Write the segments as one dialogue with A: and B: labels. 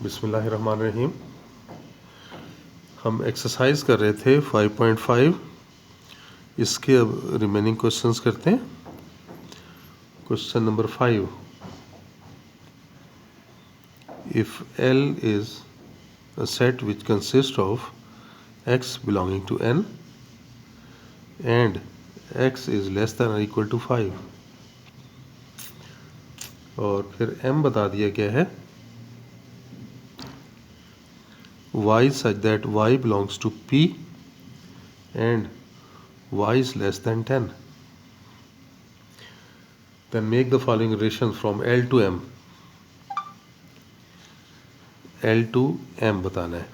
A: बिस्मिल्लाहिर्रहमानिर्रहीम। हम एक्सरसाइज कर रहे थे 5.5। इसके अब रिमेनिंग क्वेश्चंस करते हैं। Question number 5, if L is a set which consists of x belonging to n and x is less than or equal to 5, और फिर m बता दिया गया है y such that y belongs to p and y is less than 10, then make the following relations from L to m. L to m बताना है।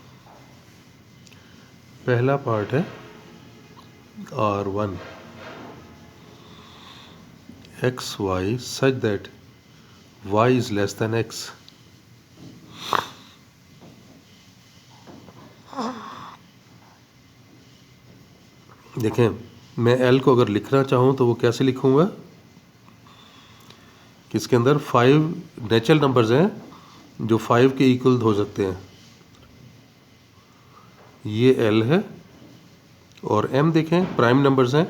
A: पहला part है R1 x y such that y is less than x। देखें, मैं L को अगर लिखना चाहूँ तो वो कैसे लिखूँगा कि इसके अंदर 5 नेचुरल नंबर्स हैं जो 5 के इक्वल हो सकते हैं। ये L है और M देखें प्राइम नंबर्स हैं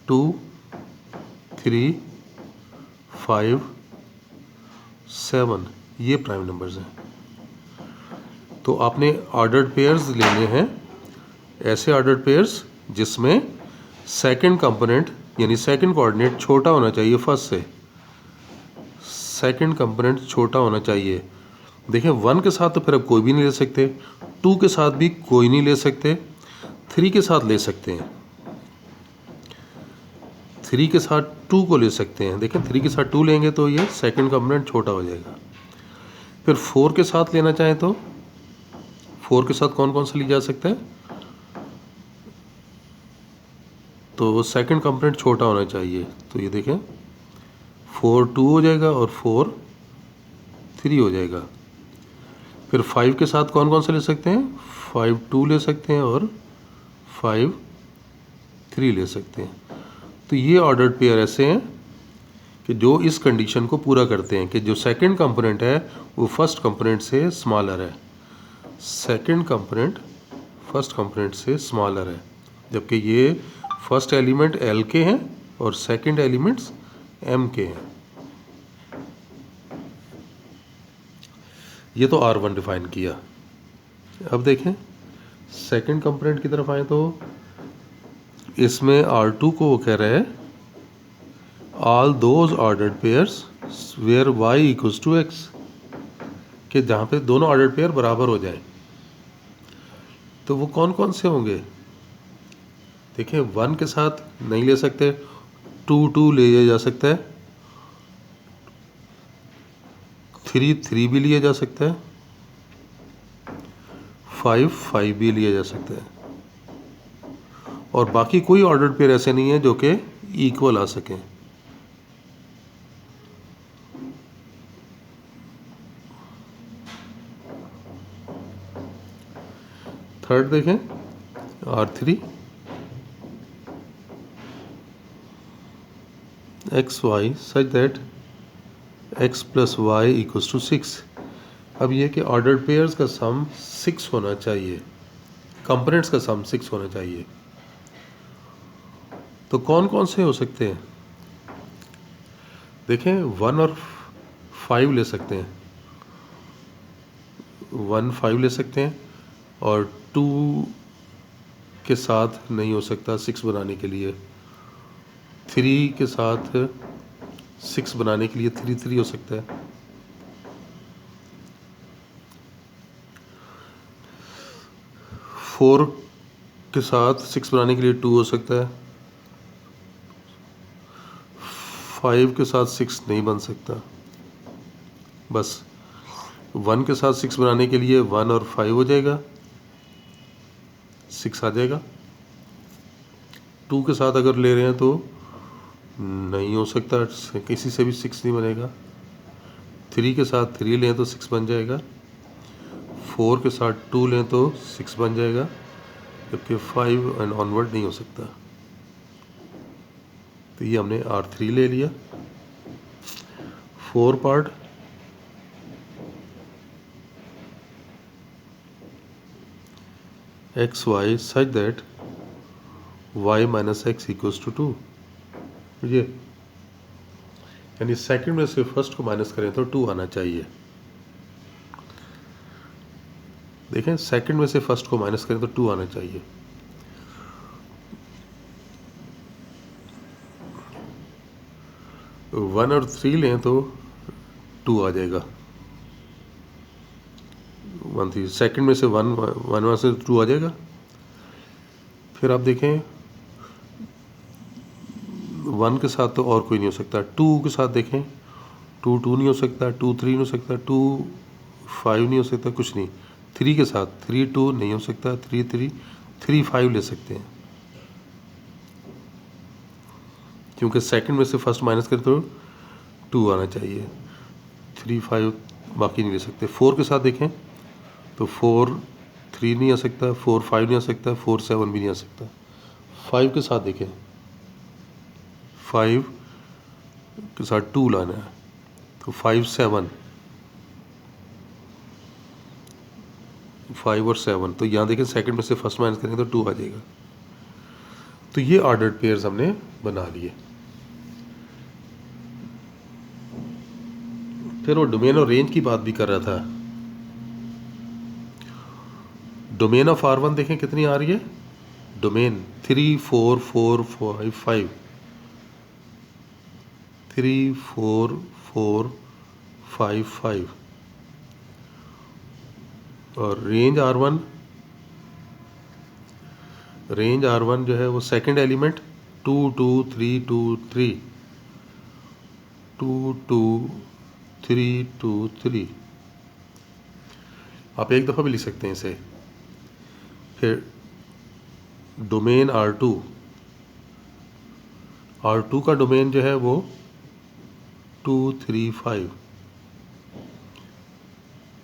A: 2, 3, 5, 7, ये प्राइम नंबर्स हैं। तो आपने ऑर्डर्ड पेयर्स लेने हैं, ऐसे ऑर्डर्ड पेयर्स जिसमें सेकंड कंपोनेंट यानी सेकंड कोऑर्डिनेट छोटा होना चाहिए फर्स्ट से। सेकंड कंपोनेंट छोटा होना चाहिए। देखें 1 के साथ तो फिर अब कोई भी नहीं ले सकते, 2 के साथ भी कोई नहीं ले सकते, 3 के साथ ले सकते हैं, 3 के साथ 2 को ले सकते हैं। देखें 3 के साथ 2 लेंगे तो ये सेकंड कंपोनेंट छोटा हो जाएगा। फिर 4 के साथ लेना चाहें तो 4 के साथ कौन कौन सा लिया जा सकता है, तो सेकंड कंपोनेंट छोटा होना चाहिए। तो ये देखें 4 2 हो जाएगा और 4 3 हो जाएगा। फिर 5 के साथ कौन कौन सा ले सकते हैं, 5 2 ले सकते हैं और 5 3 ले सकते हैं। तो ये ऑर्डर्ड पेयर ऐसे हैं कि जो इस कंडीशन को पूरा करते हैं कि जो सेकंड कंपोनेंट है वो फर्स्ट कंपोनेंट से स्मॉलर है। सेकंड कंपोनेंट फर्स्ट कंपोनेंट से स्मॉलर है, जबकि ये फर्स्ट एलिमेंट L के हैं और सेकंड एलिमेंट्स M के हैं। ये तो R1 डिफाइन किया। अब देखें सेकंड कंपोनेंट की तरफ आए तो इसमें R2 को वो कह रहे हैं all those ordered pairs where y equals to x, कि जहाँ पे दोनों ऑर्डर्ड पेयर बराबर हो जाए। तो वो कौन कौन से होंगे, देखिए 1 के साथ नहीं ले सकते, 2 2 लिया जा सकता है, 3 3 भी लिया जा सकता है, 5 5 भी लिया जा सकता है, और बाकी कोई ऑर्डर्ड पेयर ऐसे नहीं है जो कि इक्वल आ सकें। थर्ड देखें R3 X Y such that x plus Y equals to 6। अब यह कि ऑर्डर्ड पेयर्स का सम 6 होना चाहिए, कंपोनेंट्स का सम 6 होना चाहिए। तो कौन कौन से हो सकते हैं, देखें 1 और 5 ले सकते हैं, 1 5 ले सकते हैं, और 2 के साथ नहीं हो सकता 6 बनाने के लिए, 3 के साथ 6 बनाने के लिए 3 3 हो सकता है, 4 के साथ 6 बनाने के लिए 2 हो सकता है, 5 के साथ 6 नहीं बन सकता। बस 1 के साथ 6 बनाने के लिए 1 और 5 हो जाएगा, 6 आ जाएगा। 2 के साथ अगर ले रहे हैं तो नहीं हो सकता, किसी से भी 6 नहीं बनेगा। 3 के साथ 3 लें तो 6 बन जाएगा, 4 के साथ 2 लें तो 6 बन जाएगा, जबकि 5 एंड ऑनवर्ड नहीं हो सकता। तो ये हमने R3 ले लिया। 4 part X Y such that Y minus X equals to 2। ये यानी सेकंड में से फर्स्ट को माइनस करें तो 2 आना चाहिए। देखें, सेकंड में से फर्स्ट को माइनस करें तो 2 आना चाहिए। वन और 3 लें तो 2 आ जाएगा। 1 3 सेकंड में से 1 से 2 आ जाएगा। फिर आप देखें 1 के साथ तो और कोई नहीं हो सकता। 2 के साथ देखें 2 2 नहीं हो सकता, 2 3 नहीं हो सकता, 2 5 नहीं हो सकता, कुछ नहीं। 3 के साथ 3 2 नहीं हो सकता, 3 3 3 5 ले सकते हैं, क्योंकि सेकंड में से फर्स्ट माइनस करें तो 2 आना चाहिए। 3 5 बाकी नहीं ले सकते। 4 के साथ देखें तो 4 3 नहीं आ सकता, 4 5 नहीं आ सकता, 4 7 भी नहीं आ सकता। 5 के साथ देखें, 5 के साथ 2 लाना है तो 5 7, 5 और 7, तो यहाँ देखें सेकंड में से फर्स्ट माइनस करेंगे तो 2 आ जाएगा। तो ये ऑर्डर्ड पेयर्स हमने बना लिए। फिर वो डोमेन और रेंज की बात भी कर रहा था। डोमेन ऑफ R1 देखें कितनी आ रही है। डोमेन 3 4 4 5 5, 3 4 4 5 5, और रेंज R1 जो है वो सेकंड एलिमेंट 2 2 3 2 3, 2 2 3 2 3। आप एक दफ़ा भी लिख सकते हैं इसे। फिर डोमेन R2 का डोमेन जो है वो 2 3 5,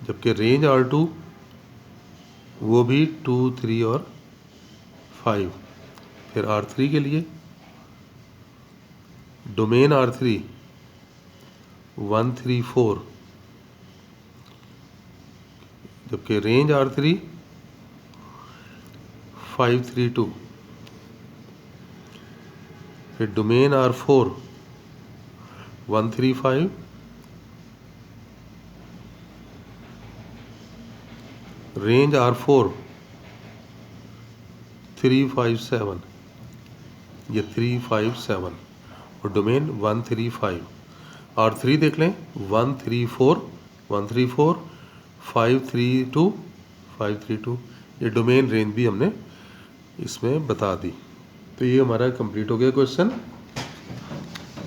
A: जबकि रेंज R2 वो भी 2 3 और 5। फिर R3 के लिए डोमेन R3 1 3 4, जबकि रेंज R3 5 3 2। फिर डोमेन R4 1 3 5, रेंज R4 3 5 7, ये 3 5 7, और डोमेन 1 3 5। R3 देख लें 1 3 4 1 3 4 5 3 2 5 3 2। ये डोमेन रेंज भी हमने इसमें बता दी। तो ये हमारा कंप्लीट हो गया क्वेश्चन।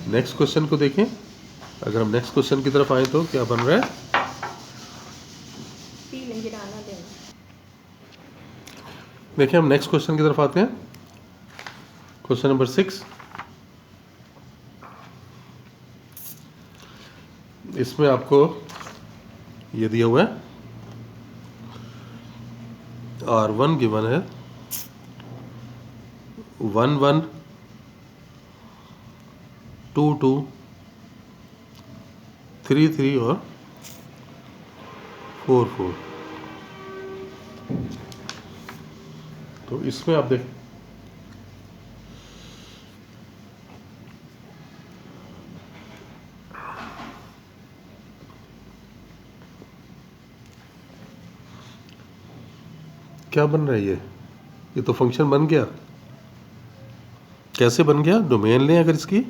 A: नेक्स्ट क्वेश्चन को देखें। अगर हम नेक्स्ट क्वेश्चन की तरफ आए तो क्या बन रहा है। देखिए, हम नेक्स्ट क्वेश्चन की तरफ आते हैं। Question number 6। इसमें आपको ये दिया हुआ है R1 गिवन है 1 1 2 2 3 3 और 4 4। तो इसमें आप देख क्या बन रहा है। ये तो फंक्शन बन गया। कैसे बन गया। डोमेन लें, अगर इसकी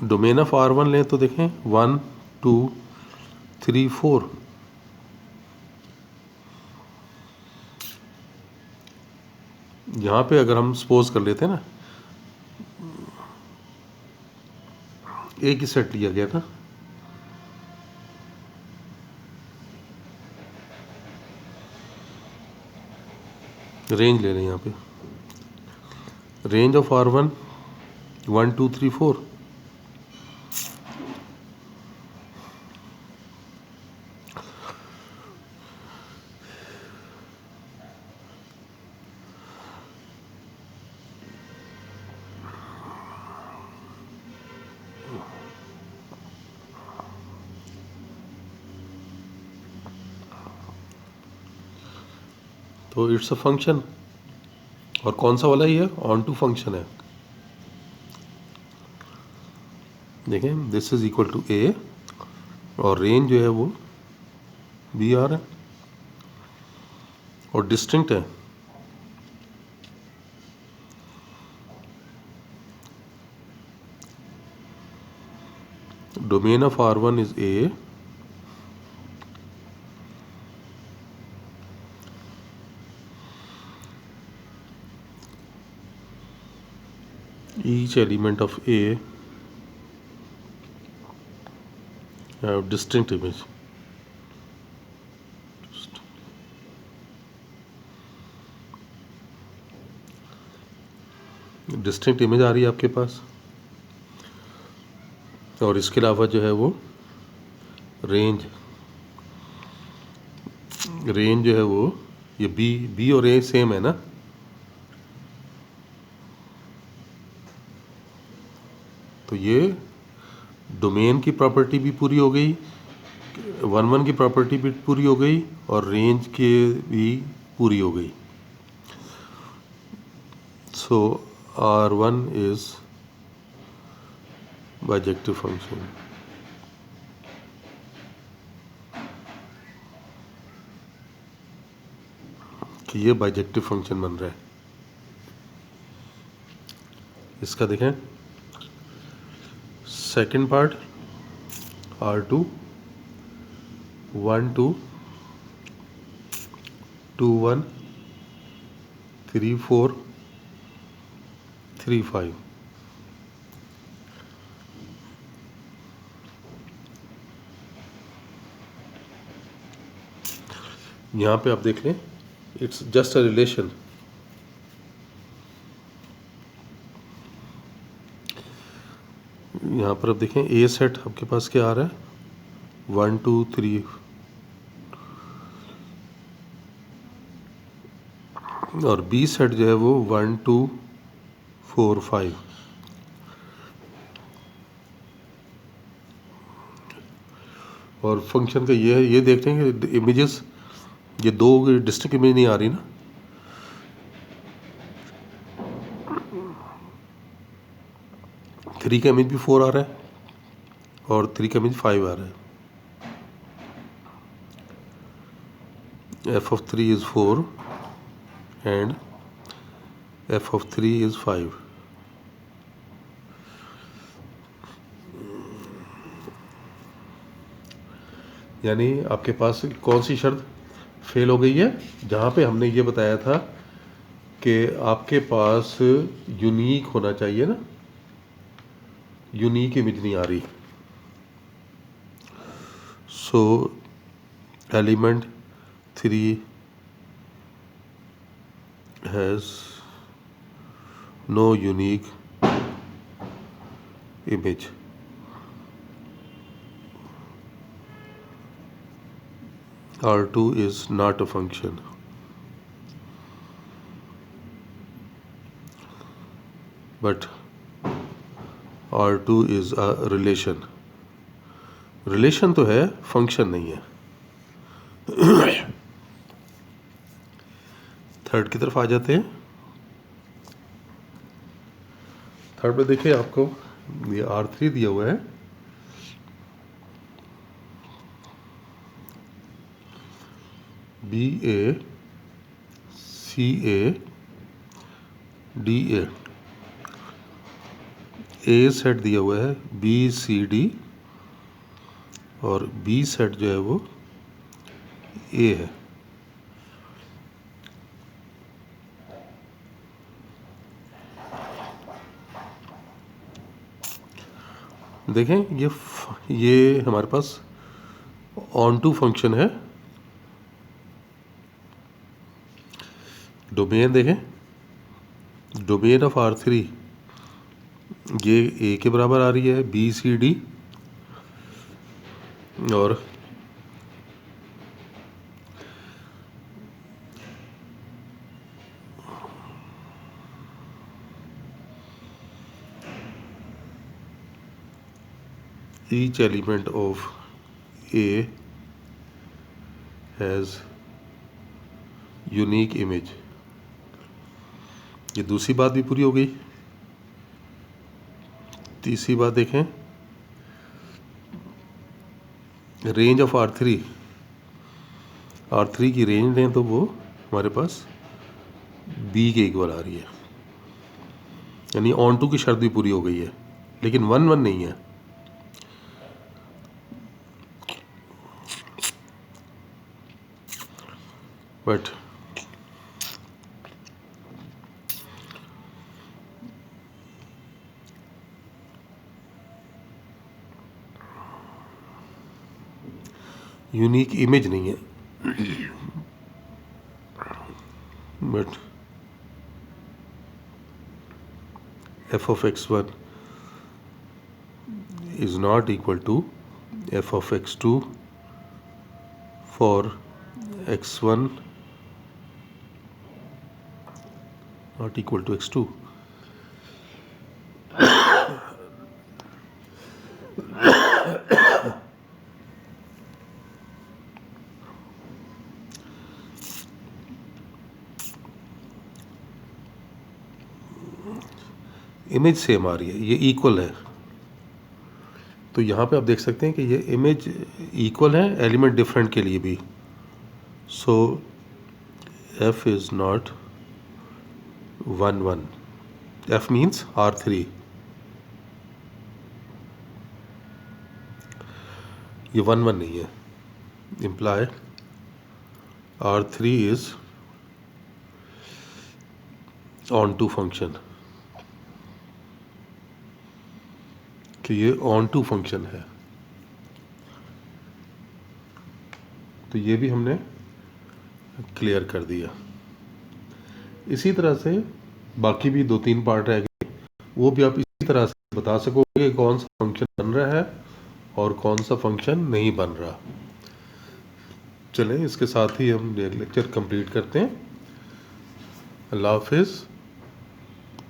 A: डोमेन ऑफ R1 लें तो देखें 1 2 3 4। यहाँ पे अगर हम सपोज कर लेते हैं ना, एक ही सेट लिया गया था, रेंज ले लें। यहाँ पे रेंज ऑफ R1 1 2 3 4। तो इट्स अ फंक्शन। और कौन सा वाला ही है? ऑन टू फंक्शन है। देखें, दिस इज इक्वल टू ए और रेंज जो है वो बी आर है और डिस्टिंक्ट है। Domain of R1 is A, each element of A have distinct image. Distinct image आ रही है आपके पास। और इसके अलावा जो है वो रेंज जो है वो ये बी और ए सेम है ना। तो ये डोमेन की प्रॉपर्टी भी पूरी हो गई, 1 1 की प्रॉपर्टी भी पूरी हो गई और रेंज की भी पूरी हो गई। सो R1 इज बाइजेक्टिव फंक्शन। कि ये बाइजेक्टिव फंक्शन बन रहा है। इसका देखें सेकंड पार्ट, R2 1 2 2 1 3 4 3 5। यहाँ पे आप देख लें, इट्स जस्ट अ रिलेशन। यहाँ पर आप देखें ए सेट आपके पास क्या आ रहा है, 1 2 3 और बी सेट जो है वो 1 2 4 5। और फंक्शन का ये है, ये देखते हैं कि इमेजेस ये दो डिस्टिंक्ट इमेज नहीं आ रही ना। थ्री का इमेज भी 4 आ रहा है और 3 का इमेज 5 आ रहा है। f of 3 is 4 and f of 3 is 5। यानी आपके पास कौन सी शर्त फेल हो गई है? जहाँ पे हमने ये बताया था कि आपके पास यूनिक होना चाहिए ना, यूनिक इमेज नहीं आ रही। सो element 3 has no unique image। R2 is not a function, but R2 is a relation। Relation तो है, फंक्शन नहीं है। थर्ड की तरफ आ जाते हैं। थर्ड में देखिए आपको ये R3 दिया हुआ है, BA CA DA। A set दिया हुआ है BCD और B सेट जो है वो A है। देखें ये हमारे पास ऑन टू फंक्शन है। डोमेन देखें, डोमेन ऑफ R3 ये A के बराबर आ रही है, BCD और each element of A has unique image. ये दूसरी बात भी पूरी हो गई। तीसरी बात देखें, रेंज ऑफ R3, R3 की रेंज लें तो वो हमारे पास B के इक्वल आ रही है, यानी ऑन टू की शर्त भी पूरी हो गई है, लेकिन 1 1 नहीं है। बट यूनिक इमेज नहीं है। But f of x1 is not equal to f of x2 for x1 not equal to x2। Image same आ रही है, ये इक्वल है, तो यहाँ पे आप देख सकते हैं कि ये इमेज इक्वल है एलिमेंट डिफरेंट के लिए भी। So f is not 1 1, f means R3। ये 1 1 नहीं है, imply R3 is on to function, कि ये ऑन टू फंक्शन है। तो ये भी हमने क्लियर कर दिया। इसी तरह से बाकी भी 2-3 पार्ट रह गए, वो भी आप इसी तरह से बता सकोगे कौन सा फंक्शन बन रहा है और कौन सा फंक्शन नहीं बन रहा। चलें, इसके साथ ही हम लेक्चर कंप्लीट करते हैं। अल्लाह हाफिज़।